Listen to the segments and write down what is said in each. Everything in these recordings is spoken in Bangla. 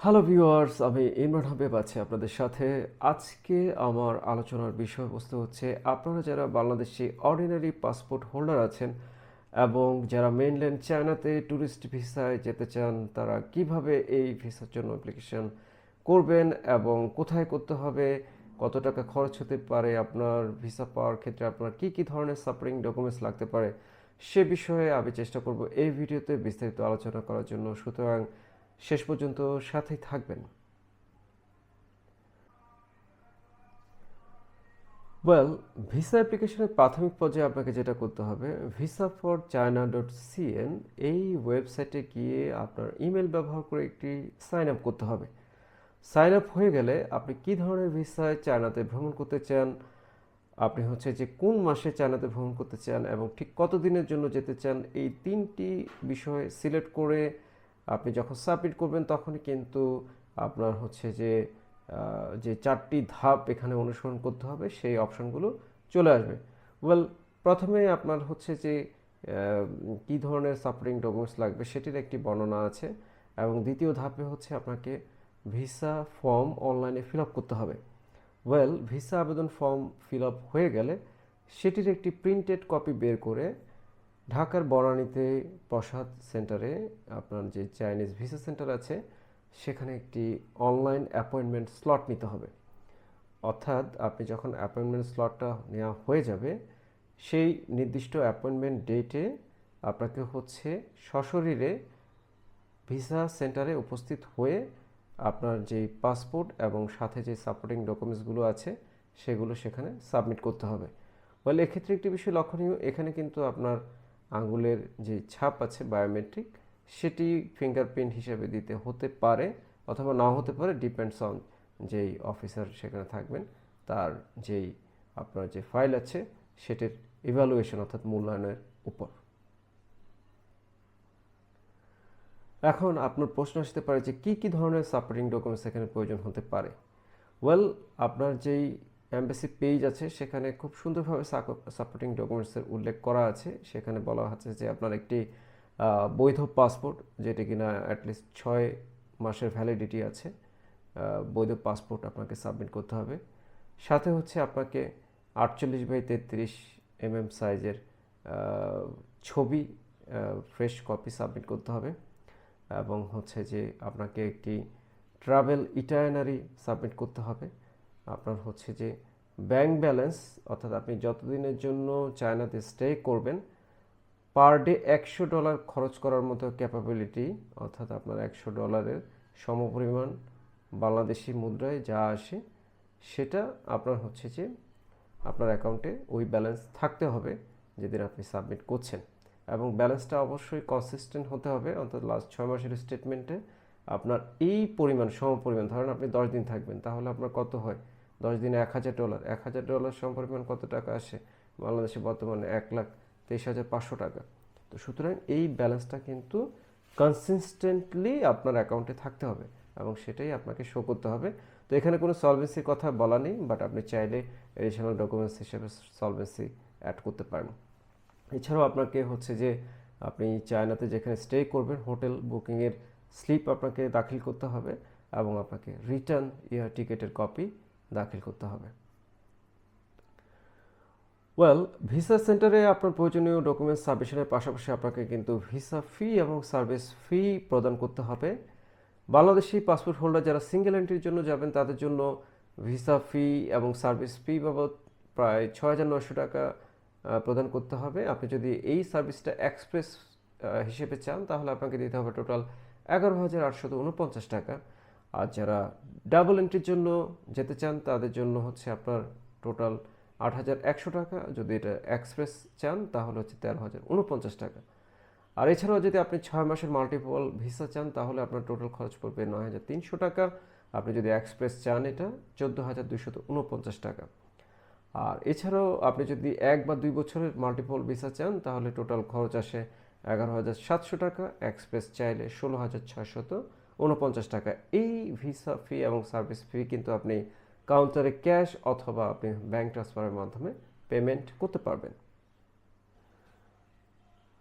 হ্যালো ভিউয়ার্স, আমি ইমরান হাবিব আছি আপনাদের সাথে। আজকে আমার আলোচনার বিষয়বস্তু হচ্ছে আপনারা যারা বাংলাদেশি অর্ডিনারি পাসপোর্ট হোল্ডার আছেন এবং যারা মেইনল্যান্ড চায়নাতে ট্যুরিস্ট ভিসায় যেতে চান, তারা কিভাবে এই ভিসার জন্য অ্যাপ্লিকেশন করবেন এবং কোথায় করতে হবে, কত টাকা খরচ হতে পারে, আপনার ভিসা পাওয়ার ক্ষেত্রে আপনার কি কি ধরনের সাপোর্টিং ডকুমেন্টস লাগতে পারে, সে বিষয়ে আমি চেষ্টা করব এই ভিডিওতে বিস্তারিত আলোচনা করার জন্য। সুতরাং শেষ পর্যন্ত সাথেই থাকবেন। ওয়েল, ভিসা অ্যাপ্লিকেশনের প্রাথমিক পর্যায়ে আপনাকে যেটা করতে হবে, visa4china.cn এই ওয়েবসাইটে গিয়ে আপনার ইমেল ব্যবহার করে একটি সাইন আপ করতে হবে। সাইন আপ হয়ে গেলে আপনি কি ধরনের ভিসায় চায়নাতে ভ্রমণ করতে চান, আপনি হচ্ছে যে কোন মাসে চায়নাতে ভ্রমণ করতে চান এবং ঠিক কতদিনের জন্য যেতে চান, এই তিনটি বিষয় সিলেক্ট করে আপনি যখন সাবমিট করবেন তখনই কিন্তু আপনার হচ্ছে যে যে চারটি ধাপ এখানে অনুসরণ করতে হবে সেই অপশনগুলো চলে আসবে। ওয়েল, প্রথমে আপনার হচ্ছে যে কী ধরনের সাপোর্টিং ডকুমেন্টস লাগবে সেটির একটি বর্ণনা আছে এবং দ্বিতীয় ধাপে হচ্ছে আপনাকে ভিসা ফর্ম অনলাইনে ফিল আপ করতে হবে। ওয়েল, ভিসা আবেদন ফর্ম ফিল আপ হয়ে গেলে সেটির একটি প্রিন্টেড কপি বের করে ঢাকার বনানীতে প্রসাদ সেন্টারে আপনার যে চাইনিজ ভিসা সেন্টার আছে সেখানে একটি অনলাইন অ্যাপয়েন্টমেন্ট স্লট নিতে হবে। অর্থাৎ আপনি যখন অ্যাপয়েন্টমেন্ট স্লটটা নেওয়া হয়ে যাবে, সেই নির্দিষ্ট অ্যাপয়েন্টমেন্ট ডেটে আপনাকে হচ্ছে সশরীরে ভিসা সেন্টারে উপস্থিত হয়ে আপনার যেই পাসপোর্ট এবং সাথে যে সাপোর্টিং ডকুমেন্টসগুলো আছে সেগুলো সেখানে সাবমিট করতে হবে। বলে এক্ষেত্রে একটি বিষয় লক্ষণীয়, এখানে কিন্তু আপনার আঙ্গুলের যে ছাপ আছে বায়োমেট্রিক, সেটি ফিঙ্গারপ্রিন্ট হিসেবে দিতে হতে পারে অথবা নাও হতে পারে, ডিপেন্ডস অন যেই অফিসার সেখানে থাকবেন তার যেই আপনার যে ফাইল আছে সেটির ইভ্যালুয়েশন অর্থাৎ মূল্যায়নের উপর। এখন আপনার প্রশ্ন আসতে পারে যে কী কী ধরনের সাপোর্টিং ডকুমেন্টস এখানে প্রয়োজন হতে পারে। ওয়েল, আপনার যেই এমবাসি পেজ আছে সেখানে খুব সুন্দরভাবে সাপোর্টিং ডকুমেন্টসের উল্লেখ করা আছে। সেখানে বলা হচ্ছে যে আপনার একটি বৈধ পাসপোর্ট, যেটি কিনা অ্যাটলিস্ট 6 মাসের ভ্যালিডিটি আছে, বৈধ পাসপোর্ট আপনাকে সাবমিট করতে হবে। সাথে হচ্ছে আপনাকে 48x33 সাইজের ছবি, ফ্রেশ কপি সাবমিট করতে হবে এবং হচ্ছে যে আপনাকে একটি ট্রাভেল ইটারনারি সাবমিট করতে হবে। আপনার হচ্ছে যে ব্যাংক ব্যালেন্স, অর্থাৎ আপনি যতদিনের জন্য চায়নাতে স্টে করবেন পার ডে $100 খরচ করার মতো ক্যাপাবিলিটি, অর্থাৎ আপনার $100 সমপরিমাণ বাংলাদেশি মুদ্রায় যা আসে সেটা আপনার হচ্ছে যে আপনার অ্যাকাউন্টে ওই ব্যালেন্স থাকতে হবে যেদিন আপনি সাবমিট করছেন। এবং ব্যালেন্সটা অবশ্যই কনসিস্টেন্ট হতে হবে, অর্থাৎ লাস্ট 6 মাসের স্টেটমেন্টে আপনার এই পরিমাণ সমপরিমাণ, ধরেন আপনি 10 দিন থাকবেন, তাহলে আপনার কত হয়, 10 দিনে $1000, $1000 সমপরিমাণ কত টাকা আসে বাংলাদেশে বর্তমানে? 1,23,500 টাকা। তো সুতরাং এই ব্যালেন্সটা কিন্তু কনসিস্টেন্টলি আপনার অ্যাকাউন্টে থাকতে হবে এবং সেটাই আপনাকে শো করতে হবে। তো এখানে কোনো সলভেন্সির কথা বলা নেই, বাট আপনি চাইলে এডিশনাল ডকুমেন্টস হিসেবে সলভেন্সি অ্যাড করতে পারেন। এছাড়াও আপনাকে হচ্ছে যে আপনি চায়নাতে যেখানে স্টে করবেন হোটেল বুকিংয়ের স্লিপ আপনাকে দাখিল করতে হবে এবং আপনাকে রিটার্ন এয়ার টিকেটের কপি দাখিল করতে হবে। ওয়েল, ভিসা সেন্টারে আপনার প্রয়োজনীয় ডকুমেন্টস সাবমিশনের পাশাপাশি আপনাকে কিন্তু ভিসা ফি এবং সার্ভিস ফি প্রদান করতে হবে। বাংলাদেশি পাসপোর্ট হোল্ডার যারা সিঙ্গেল এন্ট্রির জন্য যাবেন তাদের জন্য ভিসা ফি এবং সার্ভিস ফি বাবদ প্রায় 6,900 টাকা প্রদান করতে হবে। আপনি যদি এই সার্ভিসটা এক্সপ্রেস হিসেবে চান তাহলে আপনাকে দিতে হবে টোটাল 11,849 টাকা। আর যারা ডাবল এন্ট্রির জন্য যেতে চান তাদের জন্য হচ্ছে আপনার টোটাল 8,100 টাকা। যদি এটা এক্সপ্রেস চান তাহলে হচ্ছে 13,049 টাকা। আর এছাড়াও যদি আপনি 6 মাসের মাল্টিপল ভিসা চান তাহলে আপনার টোটাল খরচ পড়বে 9,300 টাকা। আপনি যদি এক্সপ্রেস চান এটা 14,249 টাকা। আর এছাড়াও আপনি যদি 1 বা 2 বছরের মাল্টিপল ভিসা চান তাহলে টোটাল খরচ আসে 11,700 টাকা। এক্সপ্রেস চাইলে 16,649 টাকা। এই ভিসা ফি এবং সার্ভিস ফি কিন্তু আপনি কাউন্টারে ক্যাশ অথবা আপনি ব্যাংক ট্রান্সফারের মাধ্যমে পেমেন্ট করতে পারবেন।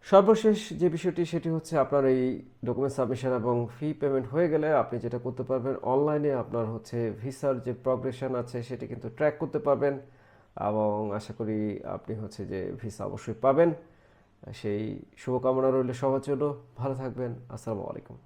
সর্বশেষ যে বিষয়টি সেটি হচ্ছে আপনার এই ডকুমেন্ট সাবমিশন এবং ফি পেমেন্ট হয়ে গেলে আপনি যেটা করতে পারবেন অনলাইনে আপনার হচ্ছে ভিসার যে প্রগ্রেশন আছে সেটি কিন্তু ট্র্যাক করতে পারবেন এবং আশা করি আপনি হচ্ছে যে ভিসা অবশ্যই পাবেন। সেই শুভকামনা রইল সবার জন্য। ভালো থাকবেন। আসসালামু আলাইকুম।